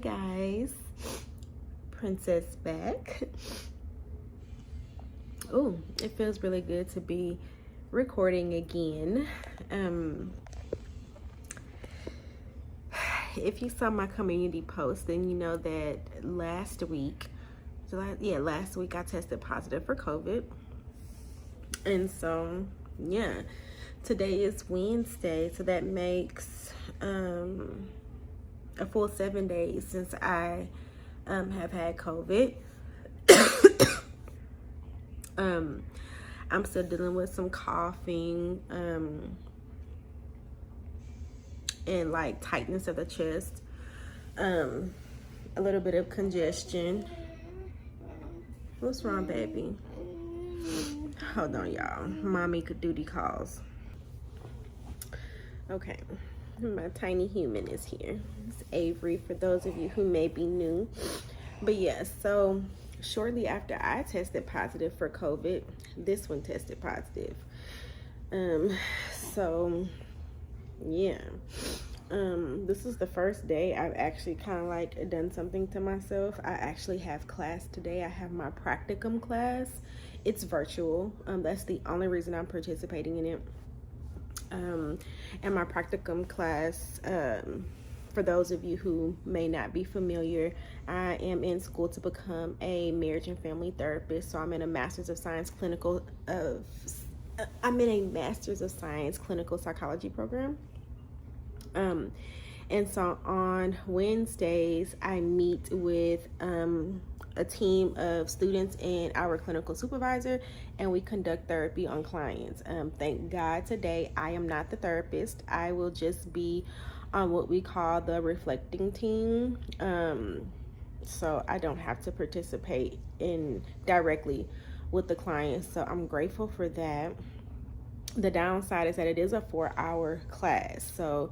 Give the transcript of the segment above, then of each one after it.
Hey guys, Princess back. Oh, it feels really good to be recording again. If you saw my community post, then you know that last week I tested positive for COVID. And so, yeah, today is Wednesday, so that makes a full 7 days since I have had COVID. I'm still dealing with some coughing and like tightness of the chest, a little bit of congestion. What's wrong, baby? Hold on, y'all. Mommy could duty calls. Okay, my tiny human is here. It's Avery, for those of you who may be new. But yes, so shortly after I tested positive for COVID, this one tested positive. So yeah, this is the first day I've actually kind of like done something to myself. I actually have class today. I have my practicum class. It's virtual. That's the only reason I'm participating in it. And my practicum class, for those of you who may not be familiar, I am in school to become a marriage and family therapist. So I'm in a Master's of Science clinical psychology program. And so on Wednesdays, I meet with a team of students and our clinical supervisor, and we conduct therapy on clients. Thank God today I am not the therapist. I will just be on what we call the reflecting team. So I don't have to participate in directly with the clients. So I'm grateful for that. The downside is that it is a 4-hour class. So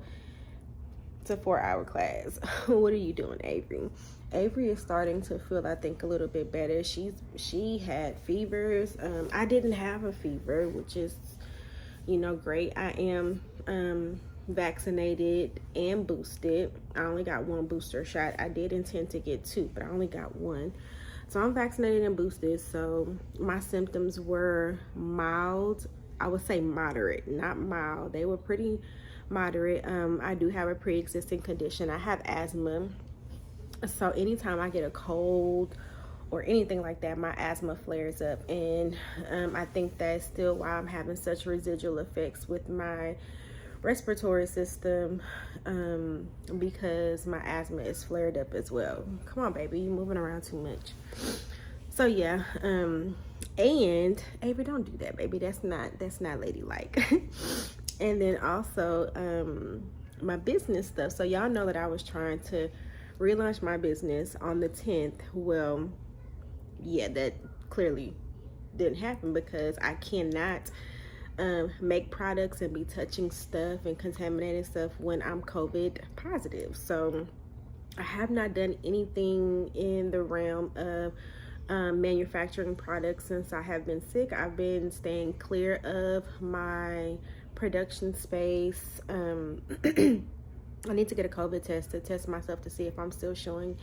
it's a 4-hour class. What are you doing, Avery? Avery is starting to feel, I think, a little bit better. She had fevers. I didn't have a fever, which is, great. I am vaccinated and boosted. I only got one booster shot. I did intend to get 2, but I only got 1. So I'm vaccinated and boosted. So my symptoms were mild. I would say moderate, not mild. They were pretty moderate. I do have a pre-existing condition. I have asthma. So anytime I get a cold or anything like that, my asthma flares up. And I think that's still why I'm having such residual effects with my respiratory system, because my asthma is flared up as well. Come on, baby, you're moving around too much. So yeah, and Avery, don't do that, baby. That's not ladylike. And then also my business stuff. So y'all know that I was trying to relaunch my business on the 10th. Well, yeah, that clearly didn't happen because I cannot make products and be touching stuff and contaminating stuff when I'm COVID positive. So I have not done anything in the realm of manufacturing products since I have been sick. I've been staying clear of my production space. I need to get a COVID test to test myself to see if I'm still showing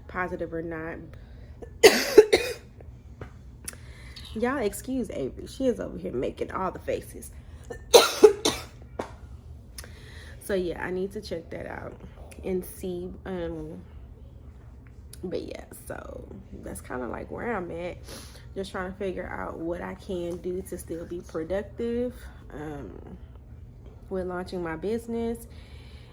positive or not. Y'all excuse Avery. She is over here making all the faces. So yeah, I need to check that out and see. But yeah, so that's kind of like where I'm at. Just trying to figure out what I can do to still be productive with launching my business.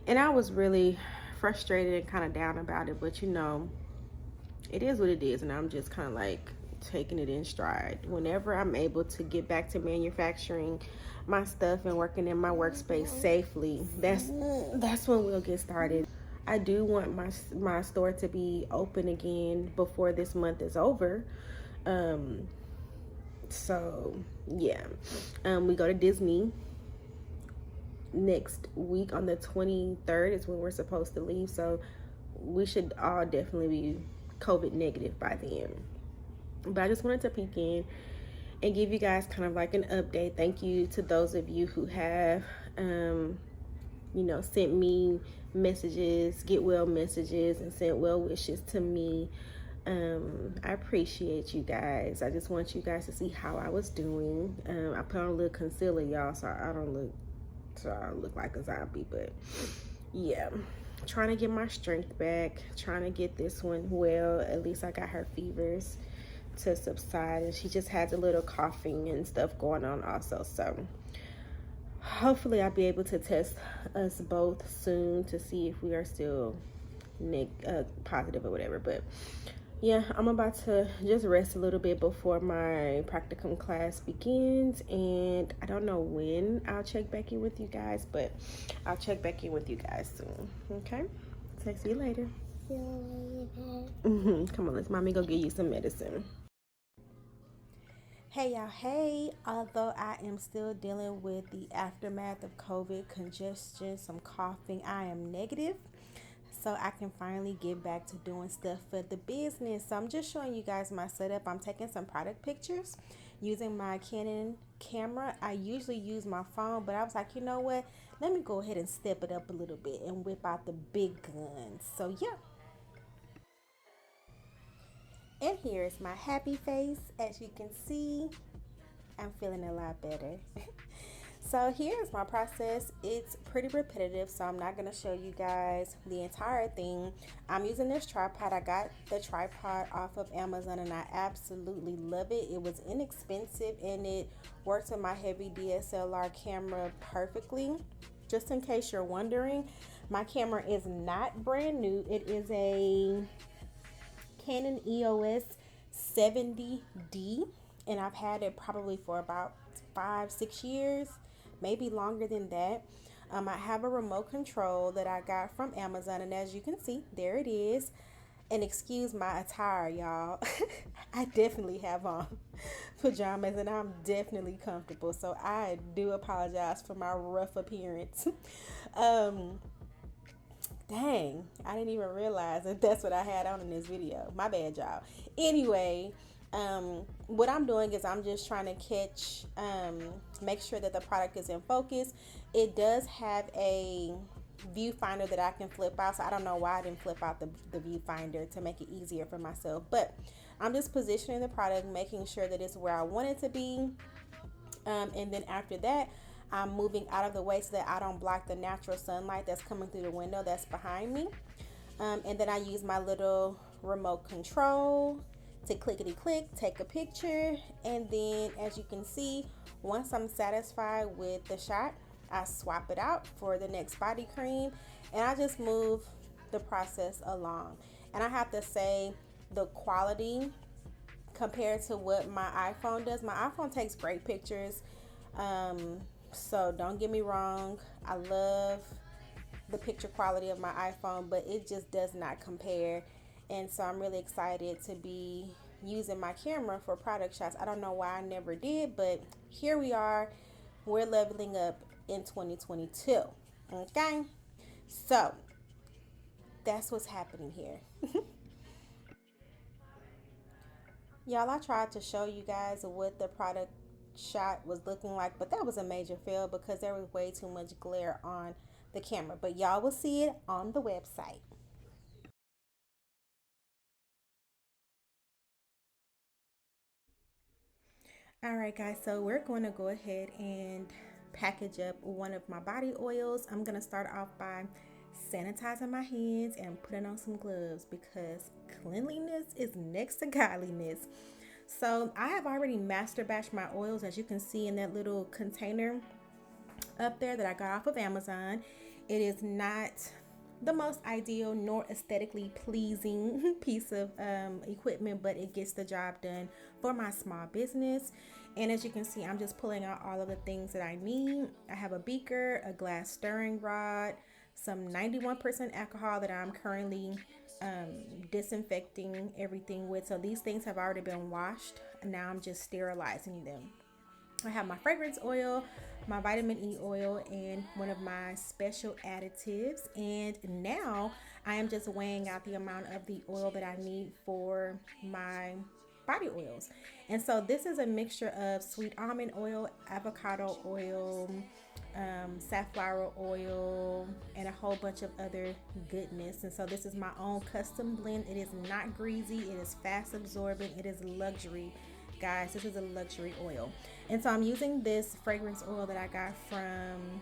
And I was really frustrated and kind of down about it, but it is what it is, and I'm just kind of like taking it in stride. Whenever I'm able to get back to manufacturing my stuff and working in my workspace safely, that's when we'll get started. I do want my store to be open again before this month is over. So yeah, we go to Disney next week on the 23rd is when we're supposed to leave. So we should all definitely be COVID negative by then. But I just wanted to peek in and give you guys kind of like an update. Thank you to those of you who have sent me messages, get well messages, and sent well wishes to me. I appreciate you guys. I just want you guys to see how I was doing. I put on a little concealer, y'all, so I don't look like a zombie, but yeah, trying to get my strength back, trying to get this one well. At least I got her fevers to subside, and she just has a little coughing and stuff going on also. So hopefully I'll be able to test us both soon to see if we are still positive or whatever. But yeah, I'm about to just rest a little bit before my practicum class begins, and I don't know when I'll check back in with you guys, but I'll check back in with you guys soon. Okay, see you later. Come on, let's mommy go get you some medicine. Hey y'all, hey. Although I am still dealing with the aftermath of COVID, congestion, some coughing, I am negative. So I can finally get back to doing stuff for the business. So I'm just showing you guys my setup. I'm taking some product pictures using my Canon camera. I usually use my phone, but I was like, you know what? Let me go ahead and step it up a little bit and whip out the big guns. So yeah. And here's my happy face. As you can see, I'm feeling a lot better. So here's my process. It's pretty repetitive, so I'm not going to show you guys the entire thing. I'm using this tripod. I got the tripod off of Amazon, and I absolutely love it. It was inexpensive, and it works with my heavy DSLR camera perfectly. Just in case you're wondering, my camera is not brand new. It is a Canon EOS 70D, and I've had it probably for about 5-6 years, maybe longer than that. I have a remote control that I got from Amazon, and as you can see, there it is. And excuse my attire, y'all. I definitely have on pajamas, and I'm definitely comfortable, so I do apologize for my rough appearance. Dang, I didn't even realize that that's what I had on in this video. My bad, y'all. Anyway, what I'm doing is I'm just trying to make sure that the product is in focus. It does have a viewfinder that I can flip out, so I don't know why I didn't flip out the viewfinder to make it easier for myself. But I'm just positioning the product, making sure that it's where I want it to be. And then after that, I'm moving out of the way so that I don't block the natural sunlight that's coming through the window that's behind me. And then I use my little remote control to clickety click, take a picture. And then as you can see, once I'm satisfied with the shot, I swap it out for the next body cream, and I just move the process along. And I have to say, the quality compared to what my iPhone does, my iPhone takes great pictures. So don't get me wrong, I love the picture quality of my iPhone, but it just does not compare. And so I'm really excited to be using my camera for product shots. I don't know why I never did, but here we are. We're leveling up in 2022. Okay, so that's what's happening here. Y'all, I tried to show you guys what the product shot was looking like, but that was a major fail because there was way too much glare on the camera. But y'all will see it on the website. All right, guys, so we're going to go ahead and package up one of my body oils. I'm going to start off by sanitizing my hands and putting on some gloves because cleanliness is next to godliness. So I have already master batched my oils, as you can see in that little container up there that I got off of Amazon. It is not the most ideal nor aesthetically pleasing piece of equipment, but it gets the job done for my small business. And as you can see, I'm just pulling out all of the things that I need. I have a beaker, a glass stirring rod, some 91% alcohol that I'm currently disinfecting everything with. So these things have already been washed, and now I'm just sterilizing them. I have my fragrance oil, my vitamin E oil, and one of my special additives. And now I am just weighing out the amount of the oil that I need for my body oils. And so this is a mixture of sweet almond oil, avocado oil, safflower oil, and a whole bunch of other goodness. And so this is my own custom blend. It is not greasy, it is fast absorbent, it is luxury. Guys, this is a luxury oil. And so I'm using this fragrance oil that I got from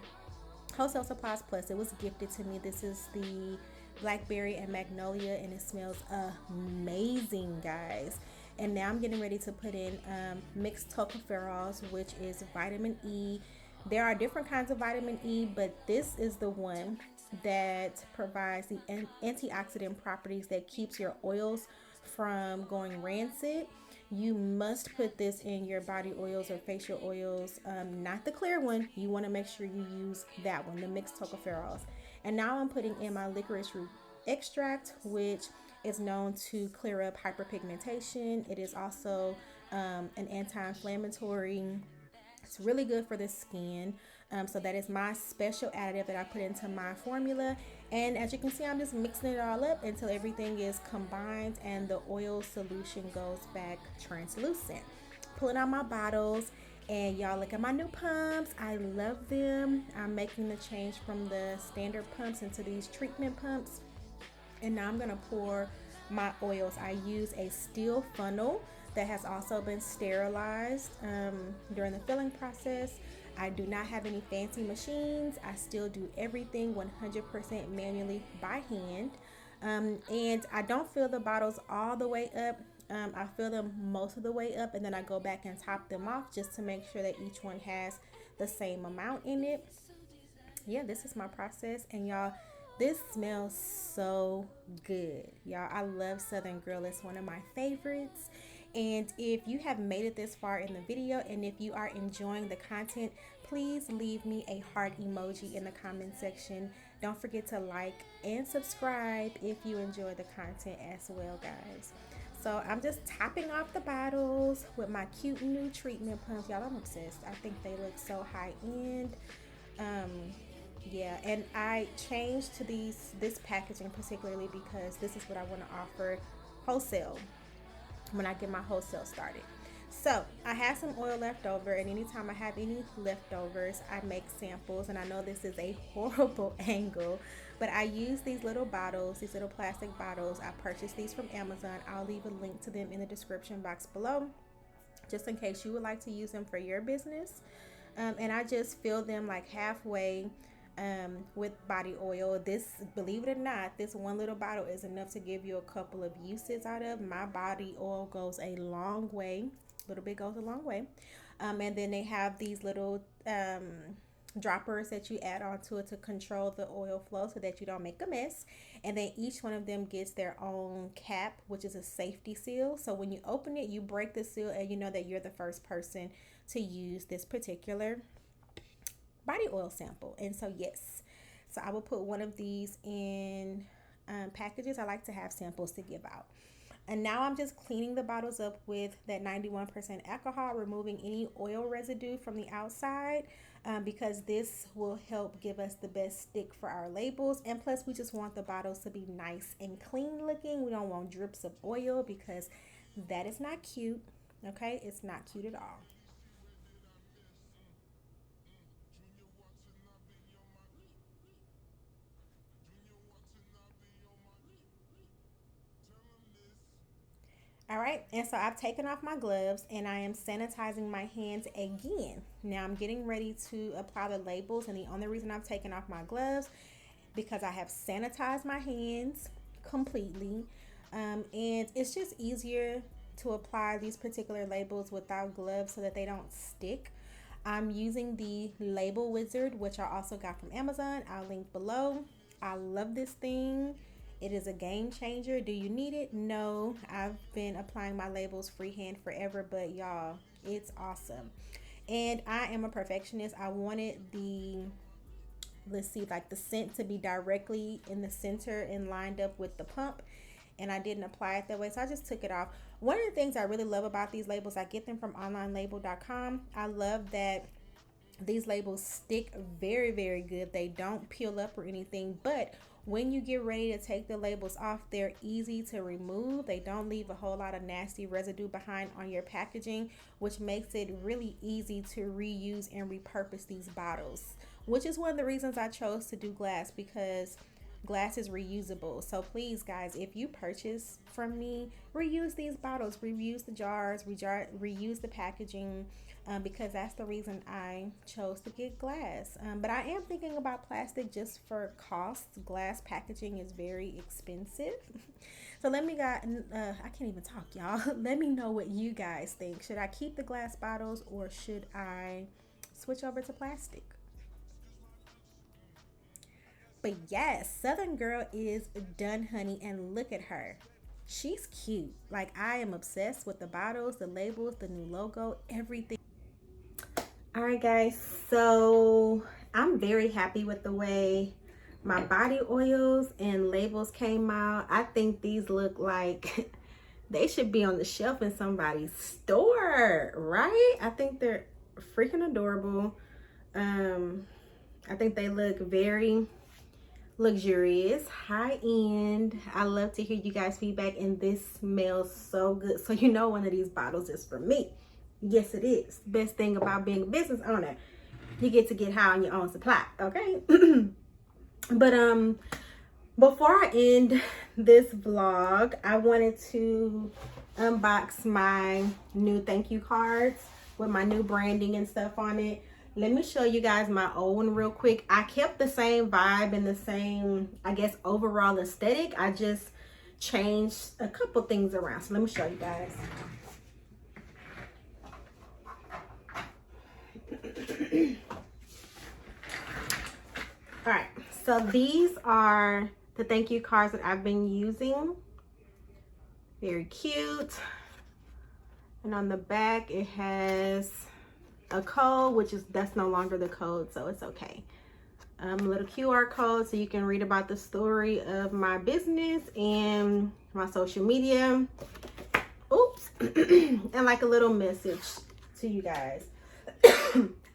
Wholesale Supplies Plus. It was gifted to me. This is the blackberry and magnolia, and it smells amazing, guys. And now I'm getting ready to put in mixed tocopherols, which is vitamin E. There are different kinds of vitamin E, but this is the one that provides the antioxidant properties that keeps your oils from going rancid. You must put this in your body oils or facial oils, not the clear one. You want to make sure you use that one, the mixed tocopherols. And now I'm putting in my licorice root extract, which is known to clear up hyperpigmentation. It is also an anti-inflammatory. It's really good for the skin. So that is my special additive that I put into my formula. And as you can see, I'm just mixing it all up until everything is combined and the oil solution goes back translucent. Pulling out my bottles, and y'all look at my new pumps. I love them. I'm making the change from the standard pumps into these treatment pumps. And now I'm gonna pour my oils. I use a steel funnel that has also been sterilized during the filling process. I do not have any fancy machines. I still do everything 100% manually by hand. And I don't fill the bottles all the way up. I fill them most of the way up, and then I go back and top them off just to make sure that each one has the same amount in it. Yeah, this is my process. And y'all, this smells so good. Y'all, I love Southern Grill. It's one of my favorites. And if you have made it this far in the video, and if you are enjoying the content, please leave me a heart emoji in the comment section. Don't forget to like and subscribe if you enjoy the content as well, guys. So I'm just topping off the bottles with my cute new treatment pumps. Y'all, I'm obsessed. I think they look so high end. Yeah, and I changed to this packaging particularly because this is what I want to offer wholesale when I get my wholesale started. So I have some oil left over, and anytime I have any leftovers, I make samples. And I know this is a horrible angle, but I use these little bottles, these little plastic bottles. I purchased these from Amazon. I'll leave a link to them in the description box below, just in case you would like to use them for your business. And I just fill them like halfway with body oil. This, believe it or not, this one little bottle is enough to give you a couple of uses out of. My body oil goes a long way. A little bit goes a long way. And then they have these little droppers that you add onto it to control the oil flow so that you don't make a mess. And then each one of them gets their own cap, which is a safety seal. So when you open it, you break the seal, and you know that you're the first person to use this particular body oil sample. And so yes, so I will put one of these in packages. I like to have samples to give out. And now I'm just cleaning the bottles up with that 91% alcohol, removing any oil residue from the outside, because this will help give us the best stick for our labels. And plus, we just want the bottles to be nice and clean looking. We don't want drips of oil because that is not cute. Okay, it's not cute at all. All right, and so I've taken off my gloves and I am sanitizing my hands again. Now I'm getting ready to apply the labels, and the only reason I've taken off my gloves because I have sanitized my hands completely. And it's just easier to apply these particular labels without gloves so that they don't stick. I'm using the Label Wizard, which I also got from Amazon. I'll link below. I love this thing. It is a game changer. Do you need it? No. I've been applying my labels freehand forever, but y'all, it's awesome. And I am a perfectionist. I wanted the, let's see, like the scent to be directly in the center and lined up with the pump, and I didn't apply it that way, so I just took it off. One of the things I really love about these labels, I get them from onlinelabel.com. I love that these labels stick very, very good. They don't peel up or anything, but when you get ready to take the labels off, they're easy to remove. They don't leave a whole lot of nasty residue behind on your packaging, which makes it really easy to reuse and repurpose these bottles. which is one of the reasons I chose to do glass, because glass is reusable. So please, guys, if you purchase from me, reuse these bottles, reuse the jars, reuse the packaging, because that's the reason I chose to get glass. But I am thinking about plastic just for costs. Glass packaging is very expensive. So let me I can't even talk, y'all. Let me know what you guys think. Should I keep the glass bottles or should I switch over to plastic? But yes, Southern Girl is done, honey, and look at her. She's cute. Like, I am obsessed with the bottles, the labels, the new logo, everything. All right, guys, so I'm very happy with the way my body oils and labels came out. I think these look like they should be on the shelf in somebody's store, right? I think they're freaking adorable. I think they look very luxurious, high end. I love to hear you guys' feedback, and this smells so good. So you know one of these bottles is for me. Yes, it is. Best thing about being a business owner, you get to get high on your own supply, okay? But before I end this vlog, I wanted to unbox my new thank you cards with my new branding and stuff on it. Let me show you guys my old one real quick. I kept the same vibe and the same, I guess, overall aesthetic. I just changed a couple things around. So let me show you guys. All right, so these are the thank you cards that I've been using. Very cute. And on the back, it has a code, that's no longer the code, so it's okay. A little QR code so you can read about the story of my business and my social media. Oops. And like a little message to you guys.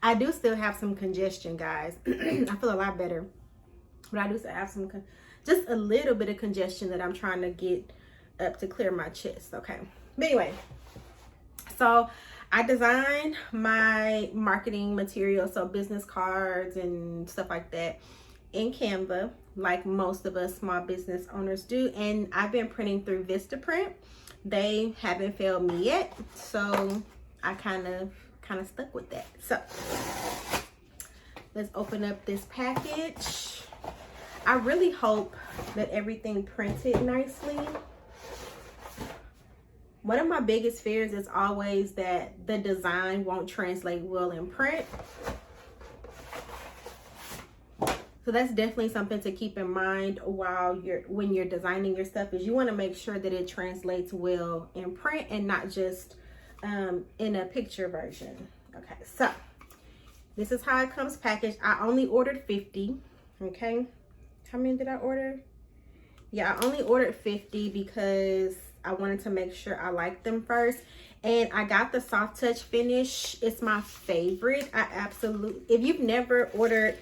I do still have some congestion, guys. I feel a lot better, but I do still have some just a little bit of congestion that I'm trying to get up to clear my chest. Okay, but anyway, so I designed my marketing material, so business cards and stuff like that, in Canva, like most of us small business owners do. And I've been printing through Vistaprint. They haven't failed me yet, so I kind of stuck with that. So let's open up this package. I really hope that everything printed nicely. One of my biggest fears is always that the design won't translate well in print. So that's definitely something to keep in mind when you're designing your stuff, is you want to make sure that it translates well in print and not just in a picture version. Okay, so this is how it comes packaged. I only ordered 50. Okay, how many did I order? Yeah, I only ordered 50 because I wanted to make sure I liked them first. And I got the soft touch finish. It's my favorite. If you've never ordered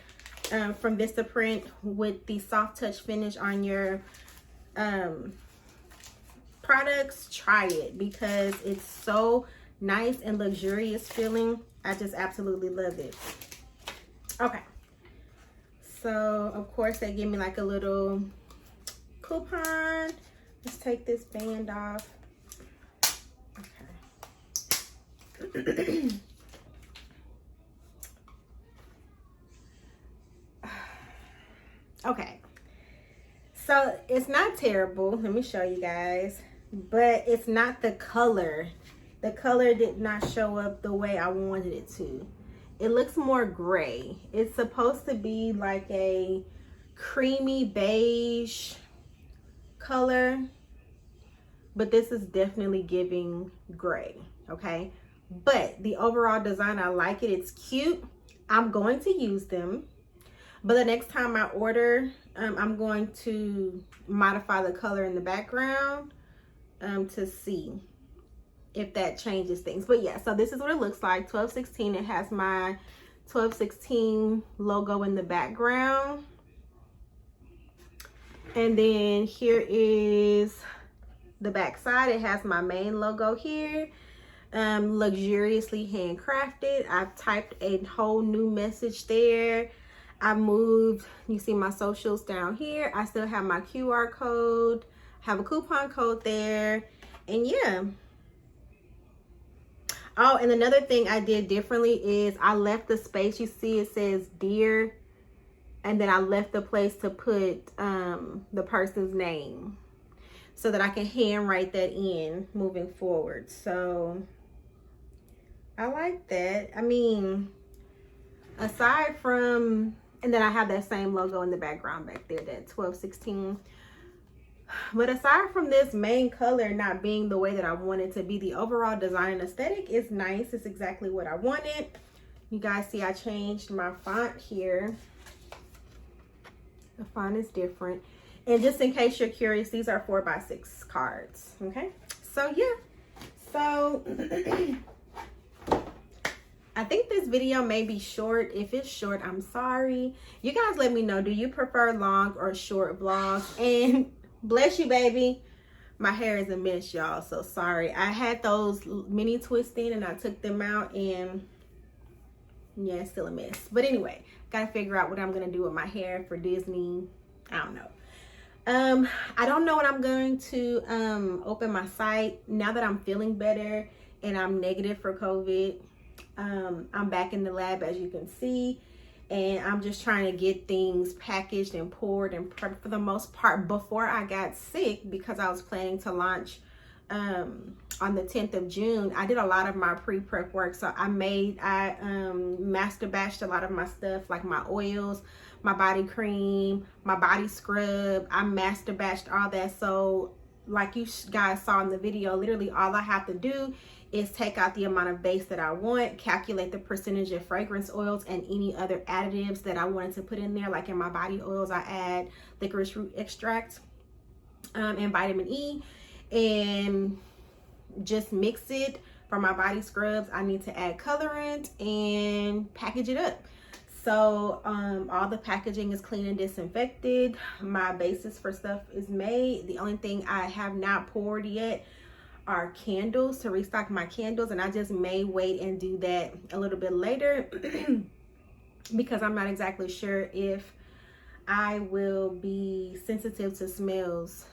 from Vistaprint with the soft touch finish on your products, try it, because it's so nice and luxurious feeling. I just absolutely love it. Okay, so of course they give me like a little coupon. Let's take this band off. Okay. Okay, so it's not terrible. Let me show you guys, but it's not the color. The color did not show up the way I wanted it to. It looks more gray. It's supposed to be like a creamy beige color, but this is definitely giving gray. Okay, but the overall design, I like it. It's cute. I'm going to use them, but the next time I order, I'm going to modify the color in the background to see if that changes things. But yeah, so this is what it looks like. 12/16. It has my 12/16 logo in the background. And then here is the back side. It has my main logo here. Luxuriously handcrafted. I've typed a whole new message there. I moved, you see my socials down here. I still have my QR code, have a coupon code there, and yeah. Oh, and another thing I did differently is I left the space, you see it says dear, and then I left the place to put the person's name so that I can handwrite that in moving forward. So I like that. I mean, aside from, and then I have that same logo in the background back there, that 1216. But aside from this main color not being the way that I want it to be, the overall design aesthetic is nice. It's exactly what I wanted. You guys see I changed my font here. The font is different. And just in case you're curious, these are 4x6 cards. Okay, so yeah. So I think this video may be short. If it's short, I'm sorry. You guys let me know, do you prefer long or short vlogs? And bless you, baby, my hair is a mess, y'all, so sorry. I had those mini twists in and I took them out, and yeah, it's still a mess. But anyway, gotta figure out what I'm gonna do with my hair for Disney. I don't know. I don't know when I'm going to open my site now that I'm feeling better and I'm negative for COVID. I'm back in the lab, as you can see, and I'm just trying to get things packaged and poured and prepped for the most part before I got sick, because I was planning to launch on the 10th of June. I did a lot of my pre-prep work, so I master batched a lot of my stuff, like my oils, my body cream, my body scrub. I master batched all that. So like you guys saw in the video, literally all I have to do is take out the amount of base that I want, calculate the percentage of fragrance oils and any other additives that I wanted to put in there. Like in my body oils, I add licorice root extract and vitamin E, and just mix it. For my body scrubs, I need to add colorant and package it up. So all the packaging is clean and disinfected. My basis for stuff is made. The only thing I have not poured yet are candles, to restock my candles, and I just may wait and do that a little bit later because I'm not exactly sure if I will be sensitive to smells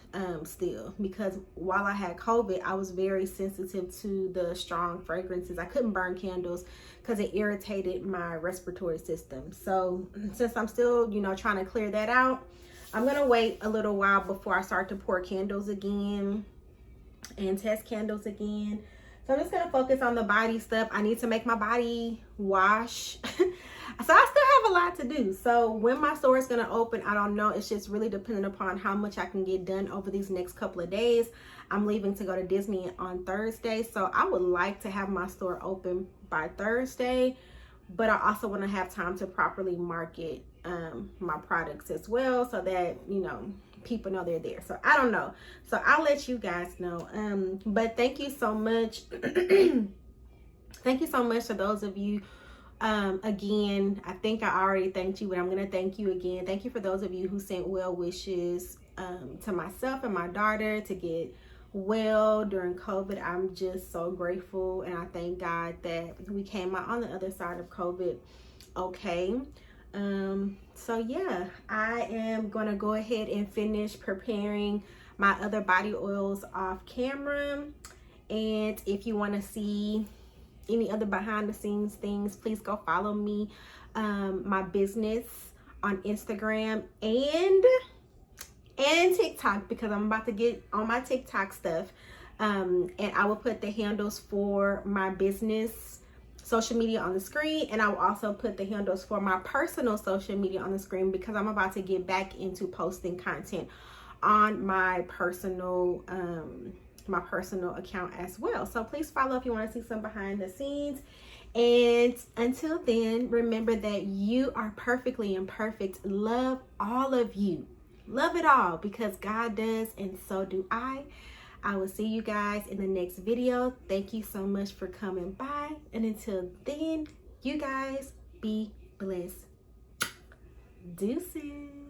still, because while I had COVID, I was very sensitive to the strong fragrances. I couldn't burn candles because it irritated my respiratory system. So since I'm still, you know, trying to clear that out, I'm gonna wait a little while before I start to pour candles again and test candles again. So I'm just gonna focus on the body stuff. I need to make my body wash. So I still have a lot to do. So when my store is gonna open, I don't know. It's just really dependent upon how much I can get done over these next couple of days. I'm leaving to go to Disney on Thursday, so I would like to have my store open by Thursday, but I also want to have time to properly market my products as well, so that, you know, people know they're there. So I don't know, so I'll let you guys know. But thank you so much. Thank you so much to those of you. Again, I think I already thanked you, but I'm gonna thank you again. Thank you for those of you who sent well wishes to myself and my daughter to get well during COVID. I'm just so grateful, and I thank God that we came out on the other side of COVID okay. So yeah, I am gonna go ahead and finish preparing my other body oils off camera, and if you want to see any other behind the scenes things, please go follow me, my business on Instagram and TikTok, because I'm about to get on my TikTok stuff, and I will put the handles for my business social media on the screen, and I will also put the handles for my personal social media on the screen, because I'm about to get back into posting content on my personal account as well. So please follow if you want to see some behind the scenes. And until then, remember that you are perfectly imperfect. Love all of you. Love it all, because God does, and so do I. I will see you guys in the next video. Thank you so much for coming by. And until then, you guys be blessed. Deuces.